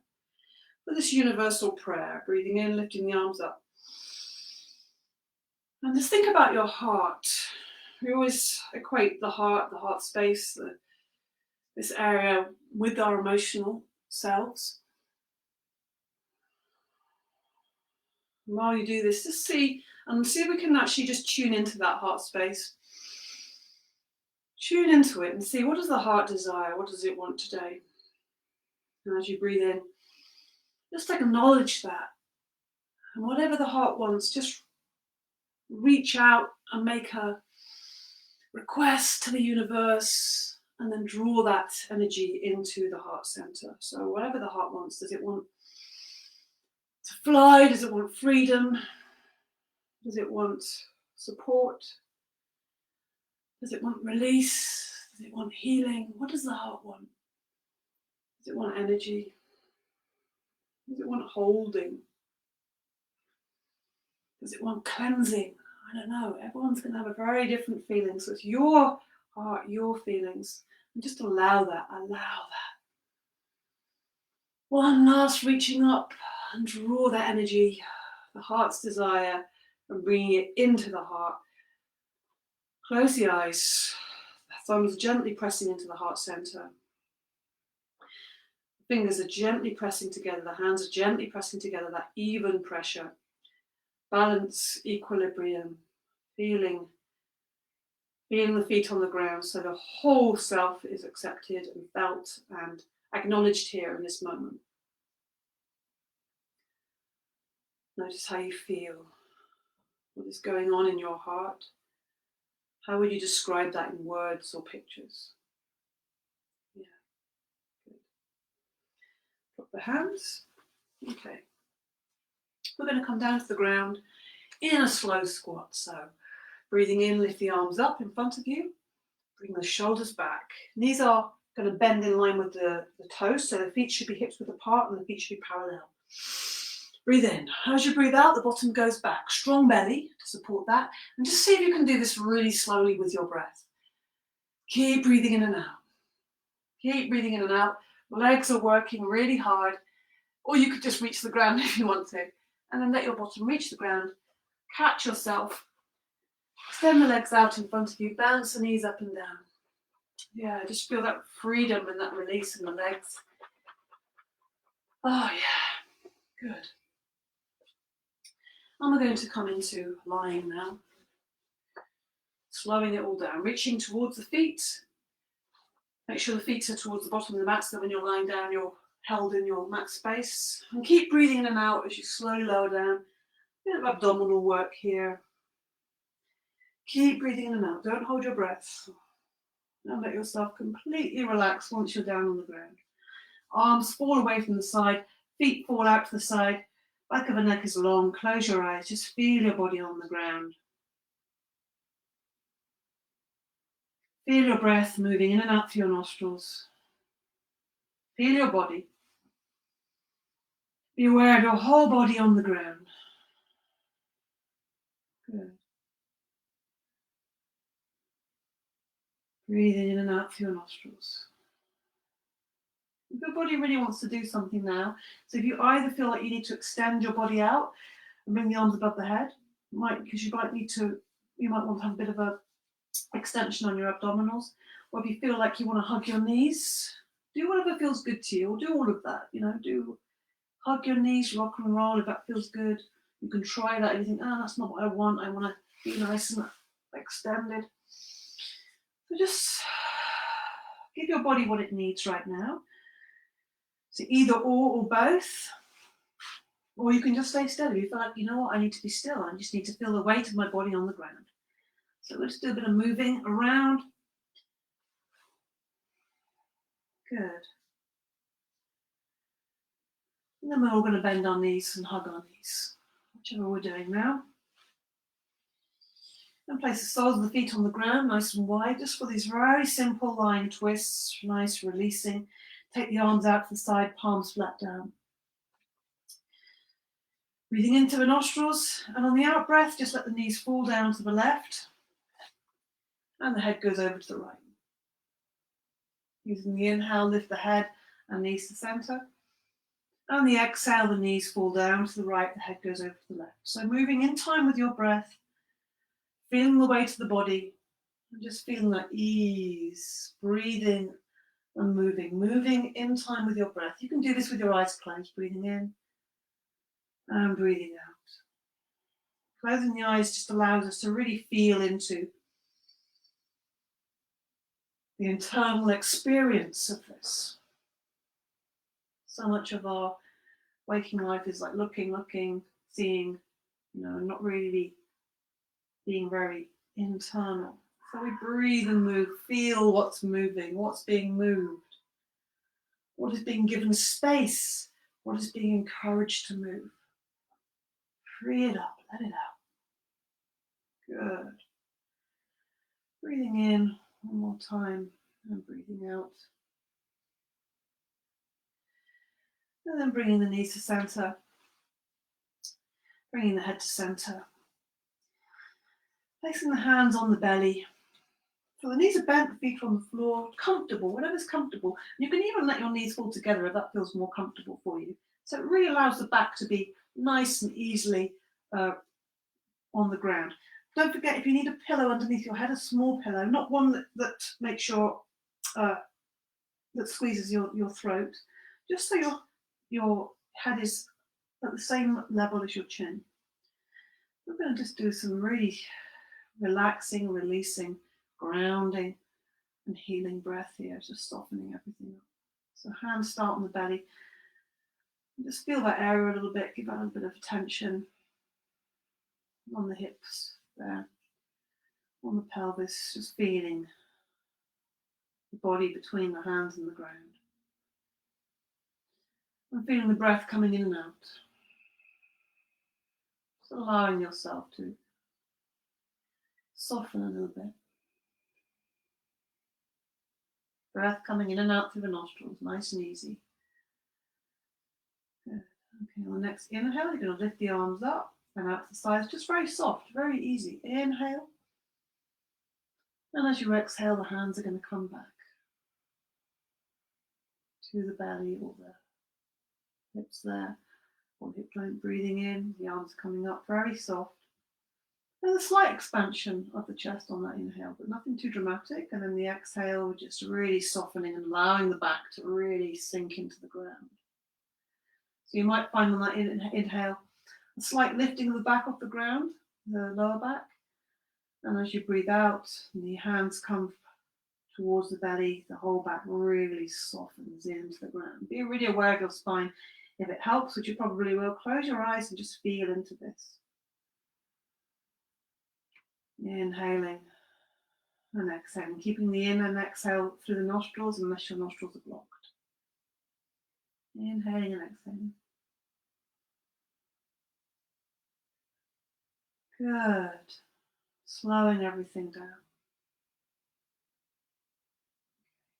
For this universal prayer, breathing in, lifting the arms up. And just think about your heart. We always equate the heart space, this area with our emotional selves. And while you do this, just see if we can actually just tune into that heart space. Tune into it and see, what does the heart desire? What does it want today? And as you breathe in, just acknowledge that. And whatever the heart wants, just reach out and make a request to the universe, and then draw that energy into the heart center. So whatever the heart wants, does it want to fly? Does it want freedom? Does it want support? Does it want release? Does it want healing? What does the heart want? Does it want energy? Does it want holding? Does it want cleansing? I don't know. Everyone's going to have a very different feeling. So it's your heart, your feelings. And just allow that. Allow that. One last reaching up and draw that energy, the heart's desire, and bringing it into the heart. Close the eyes. The thumbs gently pressing into the heart center. Fingers are gently pressing together, the hands are gently pressing together, that even pressure. Balance, equilibrium, feeling the feet on the ground so the whole self is accepted and felt and acknowledged here in this moment. Notice how you feel, what is going on in your heart. How would you describe that in words or pictures? Yeah, good. Drop the hands. Okay. We're going to come down to the ground in a slow squat. So Breathing in, lift the arms up in front of you. Bring the shoulders back. Knees are going to bend in line with the toes, so the feet should be hips width apart and the feet should be parallel. Breathe in. As you breathe out, the bottom goes back. Strong belly to support that. And just see if you can do this really slowly with your breath. Keep breathing in and out. Keep breathing in and out. Legs are working really hard. Or you could just reach the ground if you want to. And then let your bottom reach the ground. Catch yourself. Extend the legs out in front of you. Bounce the knees up and down. Yeah, just feel that freedom and that release in the legs. Oh yeah, good. I'm going to come into lying now. Slowing it all down, reaching towards the feet. Make sure the feet are towards the bottom of the mat so that when you're lying down, you're held in your mat space. And keep breathing in and out as you slowly lower down. A bit of abdominal work here. Keep breathing in and out. Don't hold your breath. And let yourself completely relax once you're down on the ground. Arms fall away from the side, feet fall out to the side, back of the neck is long. Close your eyes, just feel your body on the ground. Feel your breath moving in and out through your nostrils. Feel your body. Be aware of your whole body on the ground. Good. Breathing in and out through your nostrils. If your body really wants to do something now, so if you either feel like you need to extend your body out and bring the arms above the head, because you might want to have a bit of a extension on your abdominals, or if you feel like you want to hug your knees, do whatever feels good to you, or do all of that, do hug your knees, rock and roll if that feels good. You can try that if you think, that's not what I want to be nice and extended. So just give your body what it needs right now. So either or both, or you can just stay still. You feel like, you know what, I need to be still. I just need to feel the weight of my body on the ground. So we'll just do a bit of moving around. Good. And then we're all going to bend our knees and hug our knees, whichever we're doing now. And place the soles of the feet on the ground, nice and wide, just for these very simple lying twists, nice releasing. Take the arms out to the side, palms flat down. Breathing into the nostrils, and on the out breath, just let the knees fall down to the left, and the head goes over to the right. Using the inhale, lift the head and knees to center. And the exhale, the knees fall down to the right, the head goes over to the left. So moving in time with your breath, feeling the weight of the body, and just feeling that ease, breathing and moving in time with your breath. You can do this with your eyes closed, breathing in and breathing out. Closing the eyes just allows us to really feel into the internal experience of this. So much of our waking life is like looking, seeing, not really being very internal. So we breathe and move, feel what's moving, what's being moved, what is being given space, what is being encouraged to move. Free it up, let it out. Good. Breathing in one more time and breathing out. And then bringing the knees to center, bringing the head to center. Placing the hands on the belly. So the knees are bent, feet are on the floor, comfortable, whatever's comfortable. You can even let your knees fall together if that feels more comfortable for you. So it really allows the back to be nice and easily on the ground. Don't forget, if you need a pillow underneath your head, a small pillow, not one that makes that squeezes your throat, just so your head is at the same level as your chin. We're going to just do some really relaxing, releasing, grounding and healing breath here, just softening everything up. So hands start on the belly. And just feel that area a little bit, give that a little bit of tension on the hips there, on the pelvis, just feeling the body between the hands and the ground. And feeling the breath coming in and out. Just allowing yourself to Soften a little bit. Breath coming in and out through the nostrils, nice and easy. Good. Okay, on the next inhale, you're going to lift the arms up and out to the sides, just very soft, very easy. Inhale. And as you exhale, the hands are going to come back to the belly or the hips there, or hip joint. Breathing in, the arms coming up, very soft. There's a slight expansion of the chest on that inhale, but nothing too dramatic. And then the exhale, just really softening and allowing the back to really sink into the ground. So you might find on that inhale, a slight lifting of the back off the ground, the lower back. And as you breathe out, the hands come towards the belly, the whole back really softens into the ground. Be really aware of your spine. If it helps, which you probably will, close your eyes and just feel into this. Inhaling and exhaling, keeping the in and exhale through the nostrils unless your nostrils are blocked. Inhaling and exhaling. Good. Slowing everything down.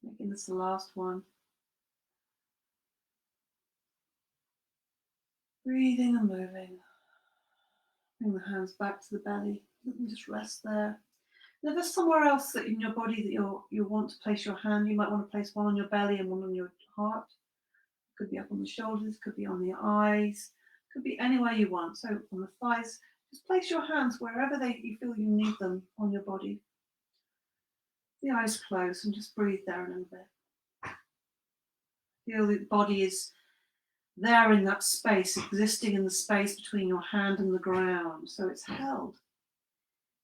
Making this the last one. Breathing and moving. Bring the hands back to the belly. You can just rest there. And if there's somewhere else that in your body that you want to place your hand, you might want to place one on your belly and one on your heart. It could be up on the shoulders, could be on the eyes, could be anywhere you want. So on the thighs, just place your hands wherever you feel you need them on your body. The eyes closed and just breathe there a little bit. Feel the body is there in that space, existing in the space between your hand and the ground. So it's held.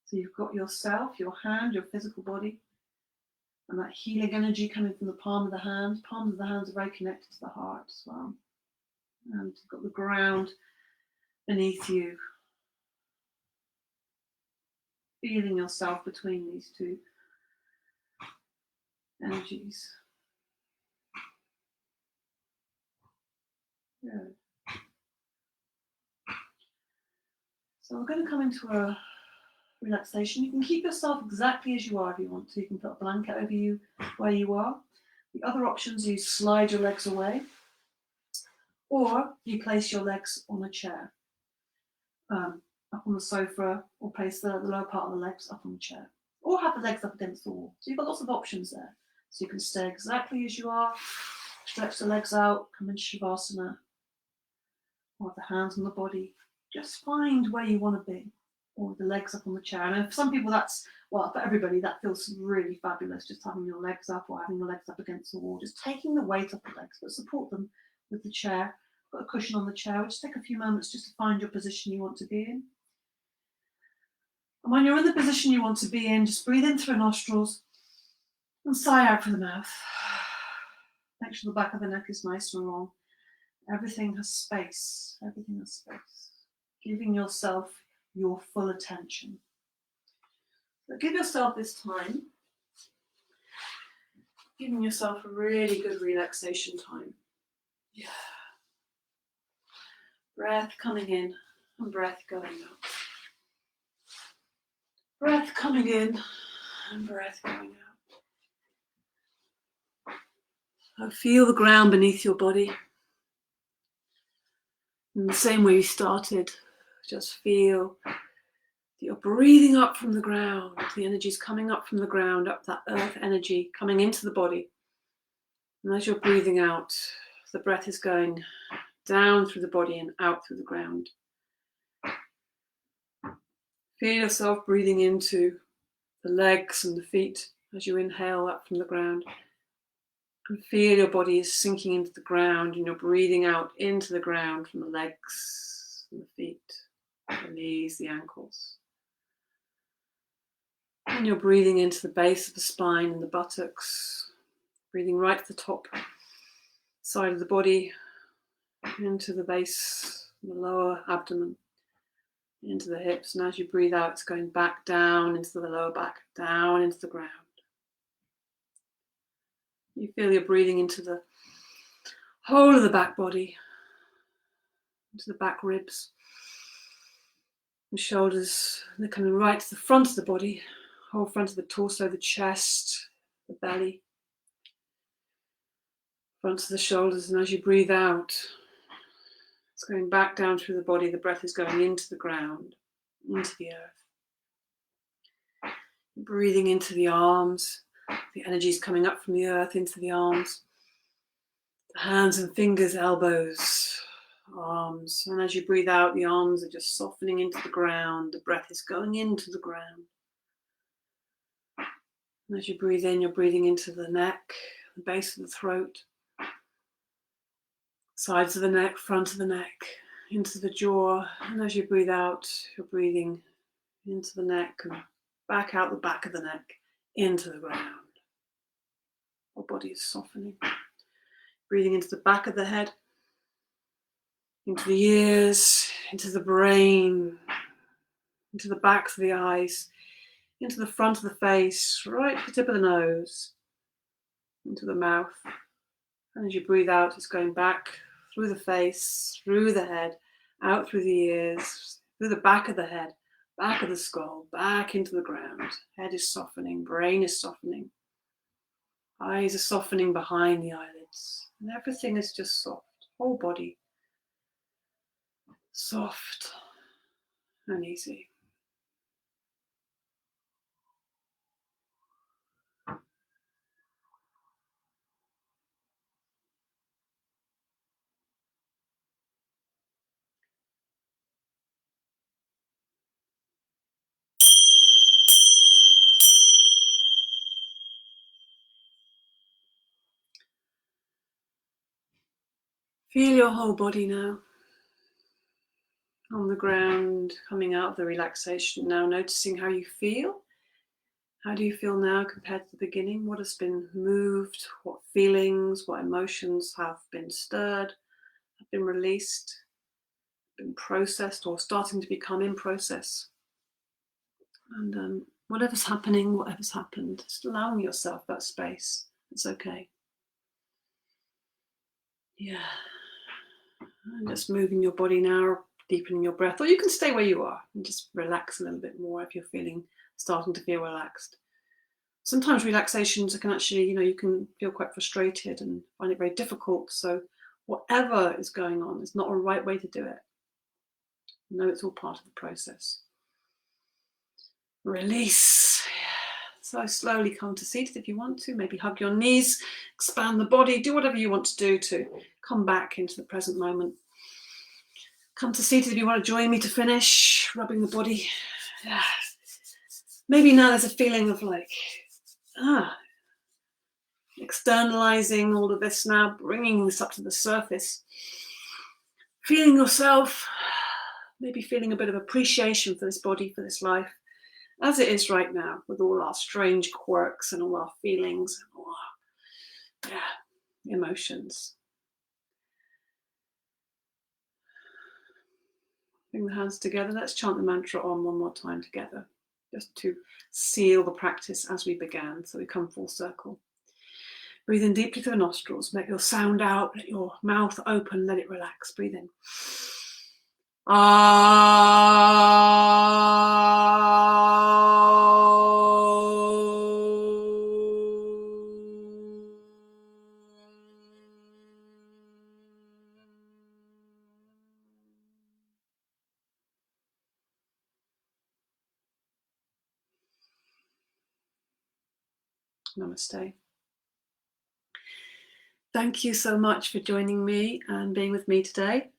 So you've got yourself, your hand, your physical body, and that healing energy coming from the palm of the hand. Palms of the hands are very connected to the heart as well. And you've got the ground beneath you. Feeling yourself between these two energies. Good. So we're going to come into a relaxation. You can keep yourself exactly as you are if you want to. You can put a blanket over you where you are. The other options, you slide your legs away, or you place your legs on a chair, up on the sofa, or place the lower part of the legs up on the chair, or have the legs up against the wall. So you've got lots of options there. So you can stay exactly as you are, stretch the legs out, come into Shavasana, or the hands on the body. Just find where you want to be, or the legs up on the chair. And for some people for everybody, that feels really fabulous, just having your legs up or having the legs up against the wall, just taking the weight off the legs, but support them with the chair. Put a cushion on the chair. Just take a few moments just to find your position you want to be in. And when you're in the position you want to be in, just breathe in through the nostrils and sigh out through the mouth. Make sure the back of the neck is nice and long. Everything has space. Everything has space. Giving yourself your full attention. So give yourself this time. Giving yourself a really good relaxation time. Yeah. Breath coming in and breath going out. Breath coming in and breath going out. So feel the ground beneath your body. In the same way you started, just feel that you're breathing up from the ground. The energy is coming up from the ground, up that earth energy coming into the body. And as you're breathing out, the breath is going down through the body and out through the ground. Feel yourself breathing into the legs and the feet as you inhale up from the ground. And feel your body is sinking into the ground and you're breathing out into the ground from the legs and the feet, the knees, the ankles. And you're breathing into the base of the spine and the buttocks, breathing right to the top side of the body, into the base, the lower abdomen, into the hips. And as you breathe out, it's going back down into the lower back, down into the ground. You feel you're breathing into the whole of the back body, into the back ribs, The shoulders, they're coming right to the front of the body, whole front of the torso, the chest, the belly, front of the shoulders. And as you breathe out, it's going back down through the body. The breath is going into the ground, into the earth. Breathing into the arms. The energy is coming up from the earth into the arms. The hands and fingers, elbows, arms. And as you breathe out, the arms are just softening into the ground. The breath is going into the ground. And as you breathe in, you're breathing into the neck, the base of the throat, sides of the neck, front of the neck, into the jaw. And as you breathe out, you're breathing into the neck and back out the back of the neck, into the ground. Our body is softening. Breathing into the back of the head, into the ears, into the brain, into the backs of the eyes, into the front of the face, right to the tip of the nose, into the mouth. And as you breathe out, it's going back through the face, through the head, out through the ears, through the back of the head, back of the skull, back into the ground. Head is softening, brain is softening. Eyes are softening behind the eyelids. And everything is just soft. Whole body. Soft and easy. Feel your whole body now. On the ground, coming out of the relaxation now, noticing how you feel. How do you feel now compared to the beginning? What has been moved? What feelings, what emotions have been stirred, have been released, been processed, or starting to become in process? And whatever's happening, whatever's happened, just allowing yourself that space. It's okay. Yeah. And just moving your body now, deepening your breath, or you can stay where you are and just relax a little bit more if you're starting to feel relaxed. Sometimes relaxations can actually, you can feel quite frustrated and find it very difficult. So whatever is going on, it's not a right way to do it. No, it's all part of the process. Release. So slowly come to seated if you want to. Maybe hug your knees, expand the body, do whatever you want to do to come back into the present moment. Come to seated if you want to join me to finish, rubbing the body. Yeah. Maybe now there's a feeling of externalizing all of this now, bringing this up to the surface. Feeling yourself, maybe feeling a bit of appreciation for this body, for this life, as it is right now, with all our strange quirks and all our feelings and all our emotions. Bring the hands together. Let's chant the mantra on one more time together, just to seal the practice as we began. So we come full circle. Breathe in deeply through the nostrils. Let your sound out. Let your mouth open. Let it relax. Breathe in. Namaste. Thank you so much for joining me and being with me today.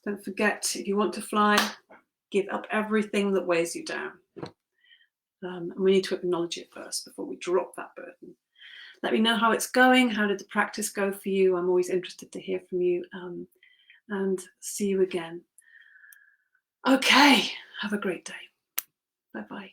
Don't forget, if you want to fly, give up everything that weighs you down. And we need to acknowledge it first before we drop that burden. Let me know how it's going. How did the practice go for you? I'm always interested to hear from you. And see you again. Okay, have a great day. Bye-bye.